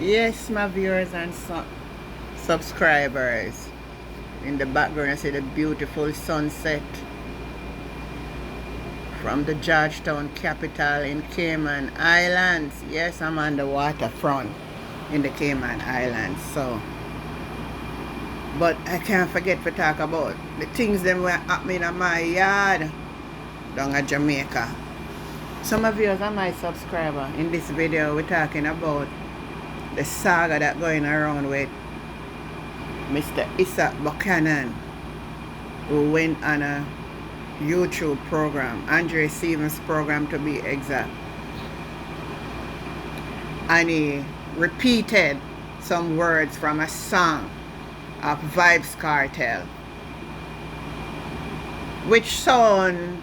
Yes, my viewers and subscribers. In the background, I see the beautiful sunset from the Georgetown capital in Cayman Islands. Yes, I'm on the waterfront in the Cayman Islands. So, but I can't forget to talk about the things that were happening in my yard down at Jamaica. Some of you are my subscriber. In this video, we're talking about the saga that going around with Mr. Buchanan, who went on a YouTube program, Andre Stevens program to be exact, and he repeated some words from a song of Vybz Kartel, which sound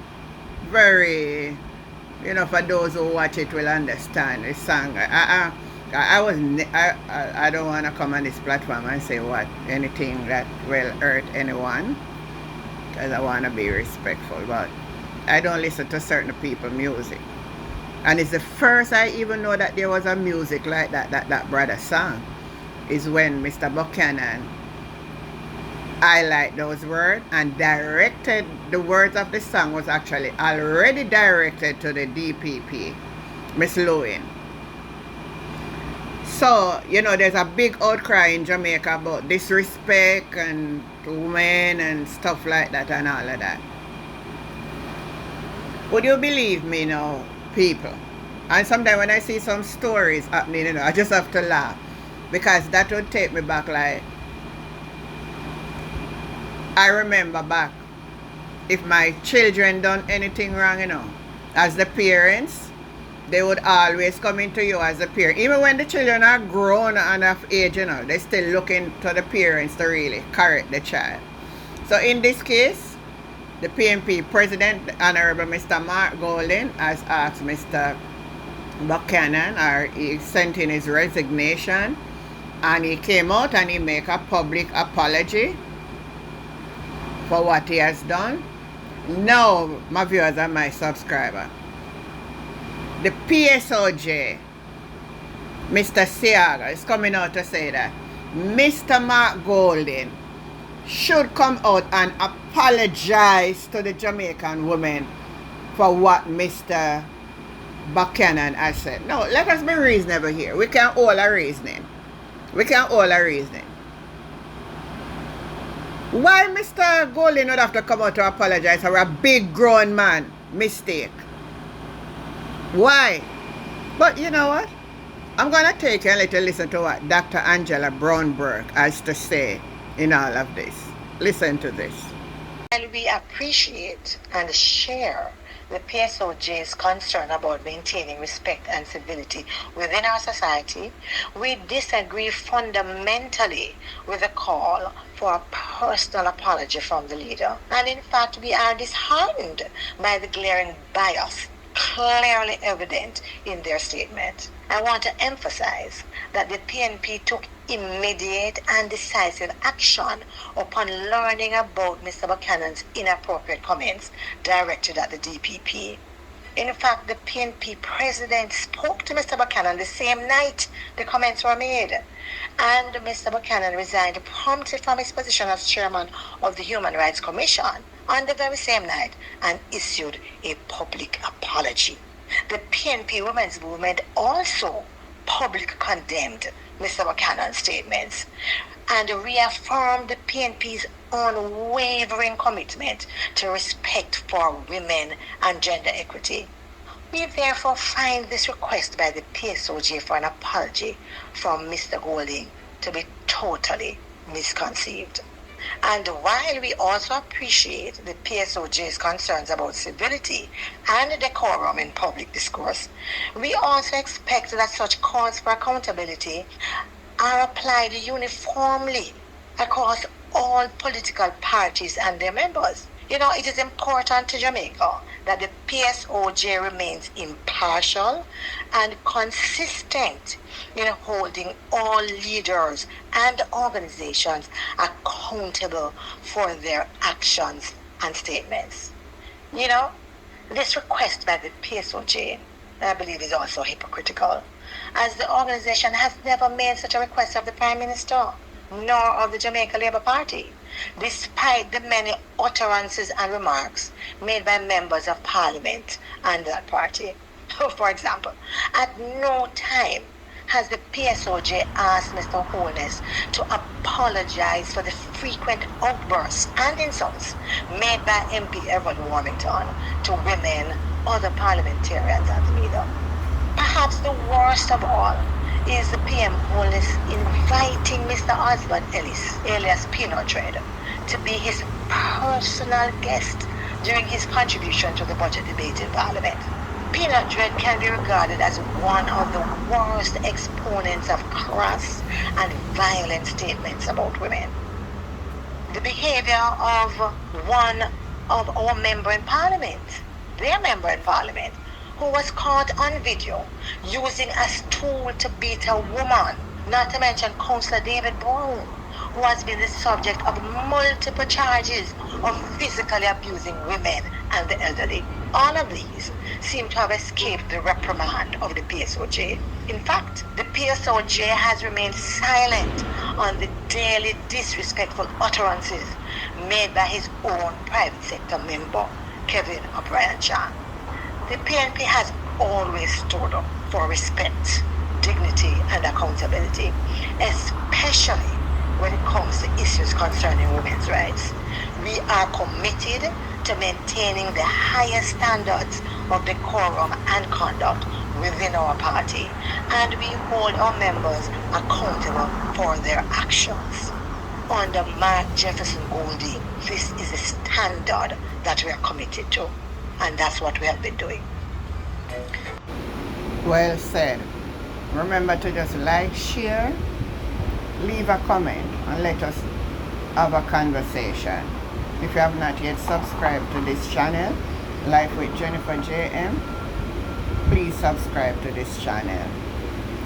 very, for those who watch it will understand the song. I don't want to come on this platform and say anything that will hurt anyone, because I want to be respectful, but I don't listen to certain people's music. And it's the first I even know that there was a music like that brother song, is when Mr. Buchanan highlighted those words and directed the words of the song was actually already directed to the DPP, Miss Lewin. So, there's a big outcry in Jamaica about disrespect and women and stuff like that and all of that. Would you believe me now, people? And sometimes when I see some stories happening, I just have to laugh, because that would take me back. Like, I remember back, if my children done anything wrong, as the parents, they would always come into you as a parent. Even when the children are grown and of age, they still looking to the parents to really correct the child. So in this case, the PNP president, the Honorable Mr. Mark Golding, has asked Mr. Buchanan, or he sent in his resignation, and he came out and he made a public apology for what he has done. Now, my viewers and my subscriber, the PSOJ, Mr. Seaga, is coming out to say that Mr. Mark Golding should come out and apologize to the Jamaican women for what Mr. Buchanan has said. No, let us be reasonable here. We can all a reasoning. Why Mr. Golding would have to come out to apologize for a big grown man mistake? Why? But you know what? I'm going to take a little listen to what Dr. Angela Brownberg has to say in all of this. Listen to this. While we appreciate and share the PSOJ's concern about maintaining respect and civility within our society, we disagree fundamentally with the call for a personal apology from the leader. And in fact, we are disheartened by the glaring bias clearly evident in their statement. I want to emphasize that the PNP took immediate and decisive action upon learning about Mr. Buchanan's inappropriate comments directed at the DPP. In fact, the PNP president spoke to Mr. Buchanan the same night the comments were made, and Mr. Buchanan resigned promptly from his position as chairman of the Human Rights Commission on the very same night and issued a public apology. The PNP Women's Movement also publicly condemned Mr. Buchanan's statements and reaffirmed the PNP's unwavering commitment to respect for women and gender equity. We therefore find this request by the PSOJ for an apology from Mr. Golding to be totally misconceived. And while we also appreciate the PSOJ's concerns about civility and decorum in public discourse, we also expect that such calls for accountability are applied uniformly across all political parties and their members. It is important to Jamaica that the PSOJ remains impartial and consistent in holding all leaders and organizations accountable for their actions and statements. This request by the PSOJ, I believe, is also hypocritical, as the organization has never made such a request of the Prime Minister, nor of the Jamaica Labour Party, despite the many utterances and remarks made by members of Parliament and that party. For example, at no time has the PSOJ asked Mr. Holness to apologize for the frequent outbursts and insults made by MP Everett Warmington to women, other parliamentarians and the media. Perhaps the worst of all is the PM Holness inviting Mr. Osborne Ellis, alias Peanut Tread, to be his personal guest during his contribution to the budget debate in Parliament. Peanut Tread can be regarded as one of the worst exponents of crass and violent statements about women. The behavior of one of our member in Parliament, their member in Parliament, who was caught on video using a stool to beat a woman, not to mention Councillor David Brown, who has been the subject of multiple charges of physically abusing women and the elderly. All of these seem to have escaped the reprimand of the PSOJ. In fact, the PSOJ has remained silent on the daily disrespectful utterances made by his own private sector member, Kevin O'Brien-Chan. The PNP has always stood up for respect, dignity and accountability, especially when it comes to issues concerning women's rights. We are committed to maintaining the highest standards of decorum and conduct within our party, and we hold our members accountable for their actions. Under Mark Jefferson Goldie, this is a standard that we are committed to, and that's what we have been doing. Well said. Remember to just like, share, leave a comment, and let us have a conversation. If you have not yet subscribed to this channel, Life with Jennifer JM, please subscribe to this channel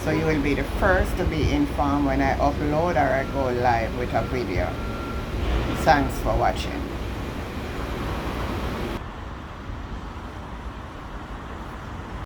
so you will be the first to be informed when I upload or I go live with a video. Thanks for watching.